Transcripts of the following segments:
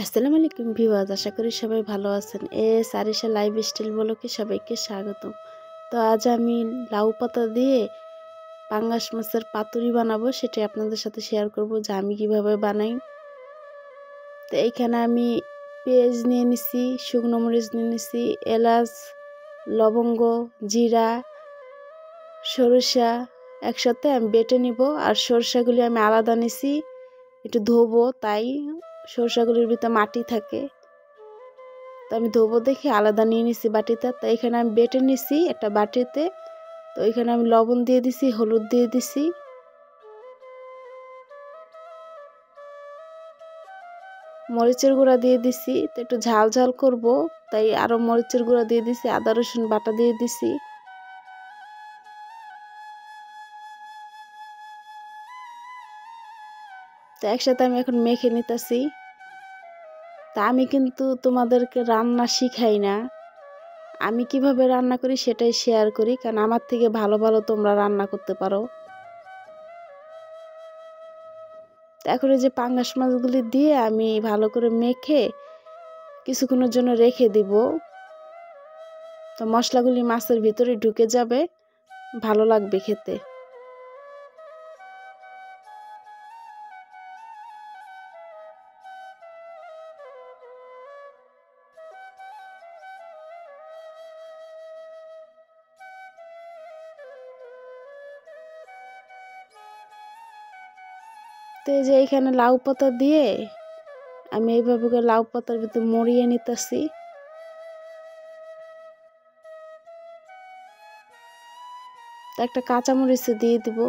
আসসালামু আলাইকুম ভিউয়ার্স, আশা করি সবাই ভালো আছেন। সারিসা লাইফস্টাইল ব্লগে সবাইকে স্বাগতম। তো আজ আমি লাউ পাতা দিয়ে পাঙ্গাস মাছের পাতুরি বানাবো, সেটা আপনাদের সাথে শেয়ার করব যে আমি কিভাবে বানাই। তো এইখানে আমি পেঁয়াজ নিয়ে নিছি, শুকনো মরিচ নিয়ে নিছি, এলাচ, লবঙ্গ, জিরা, সরিষা একসাথে আমি বেটে নিব। আর সরিষাগুলি আমি আলাদা নিছি, একটু ধোবো, তাই সরিষাগুলির ভিতরে মাটি থাকে, তো আমি ধোবো দেখে আলাদা নিয়ে নিছি বাটিতে। তো এখানে আমি বেটে নিছি একটা বাটিতে। তো এখানে আমি লবণ দিয়ে দিছি, হলুদ দিয়ে দিছি, মরিচের গুঁড়া দিয়ে দিছি। তো একটু ঝাল ঝাল করব, তাই আরো মরিচের গুঁড়া দিয়ে দিছি, আদা রসুন বাটা দিয়ে দিছি। তো একসাথে আমি এখন মেখে নিতেছি। তা আমি কিন্তু তোমাদেরকে রান্না শিখাই না, আমি কিভাবে রান্না করি সেটাই শেয়ার করি, কারণ আমার থেকে ভালো ভালো তোমরা রান্না করতে পারো। এখন এই যে পাঙ্গাস মাছগুলি দিয়ে আমি ভালো করে মেখে কিছুক্ষণের জন্য রেখে দিব। তো মশলাগুলি মাছের ভিতরে ঢুকে যাবে, ভালো লাগবে খেতে। তো এই যে এখানে লাউ পাতা দিয়ে আমি এইভাবে করে লাউ পাতার ভিতরে মরিয়ে নিতেছি। তো একটা কাঁচামরিচ দিয়ে দিব।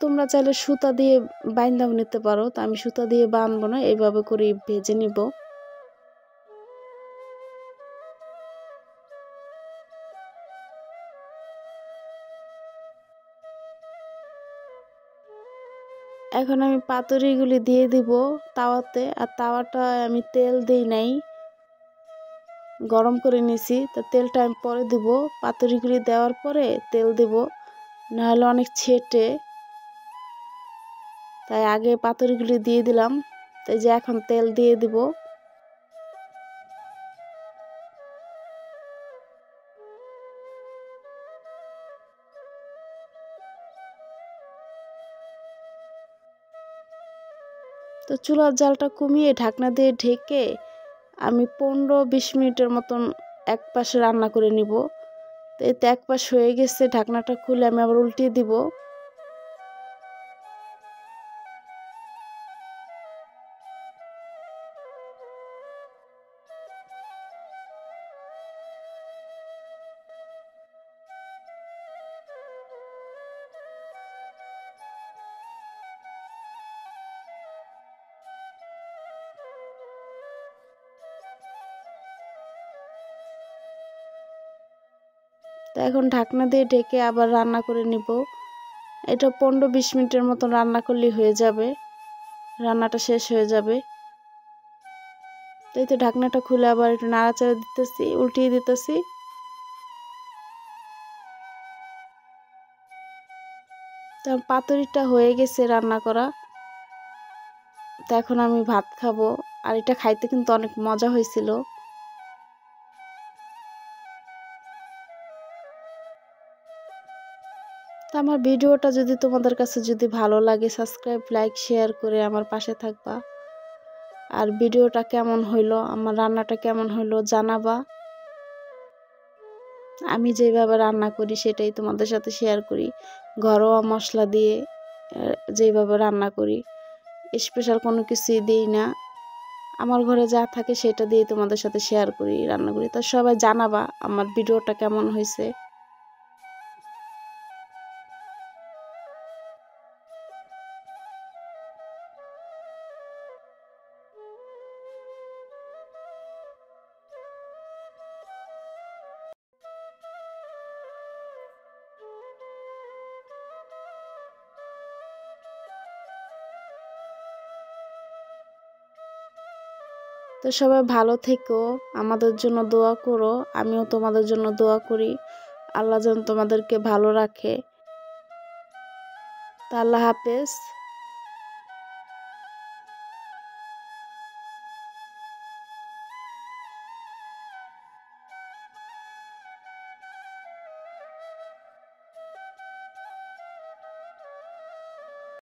তোমরা চাইলে সুতা দিয়ে বাইন্দাও নিতে পারো, তো আমি সুতা দিয়ে বানবো না, এইভাবে করে ভেজে নিব। এখন আমি পাতুরিগুলি দিয়ে দিব তাওয়াতে। আর তাওয়াটা আমি তেল দেই নাই, গরম করে নিছি। তো তেলটা আমি পরে দিব, পাতুরিগুলি দেওয়ার পরে তেল দিব, নাহলে অনেক ছেটে, তাই আগে পাতুরিগুলি দিয়ে দিলাম। তাই যে এখন তেল দিয়ে দিব। তো চুলার জালটা কমিয়ে ঢাকনা দিয়ে ঢেকে আমি 15-20 মিনিটের মতন এক পাশে রান্না করে নিব। তো এতে এক পাশ হয়ে গেছে, ঢাকনাটা খুলে আমি আবার উল্টিয়ে দিব। তো এখন ঢাকনা দিয়ে ঢেকে আবার রান্না করে নিব। এটা 15-20 মিনিটের মতন রান্না করলেই হয়ে যাবে, রান্নাটা শেষ হয়ে যাবে। তো এই তো ঢাকনাটা খুলে আবার একটু নাড়াচাড়া দিতেছি, উল্টিয়ে দিতেছি। তো পাতুরিটা হয়ে গেছে রান্না করা। তো এখন আমি ভাত খাবো। আর এটা খাইতে কিন্তু অনেক মজা হয়েছিল। তো আমার ভিডিওটা যদি তোমাদের কাছে যদি ভালো লাগে, সাবস্ক্রাইব, লাইক, শেয়ার করে আমার পাশে থাকবা। আর ভিডিওটা কেমন হইলো, আমার রান্নাটা কেমন হইলো জানাবা। আমি যেভাবে রান্না করি সেটাই তোমাদের সাথে শেয়ার করি, ঘরোয়া মশলা দিয়ে যেভাবে রান্না করি, স্পেশাল কোনো কিছুই দিই না। আমার ঘরে যা থাকে সেটা দিয়ে তোমাদের সাথে শেয়ার করি, রান্না করি। তো সবাই জানাবা আমার ভিডিওটা কেমন হয়েছে। তো সবাই ভালো থেকো, আমাদের জন্য দোয়া করো, আমিও তোমাদের জন্য দোয়া করি। আল্লাহ যেন তোমাদেরকে ভালো রাখে। তো আল্লাহ হাফেজ।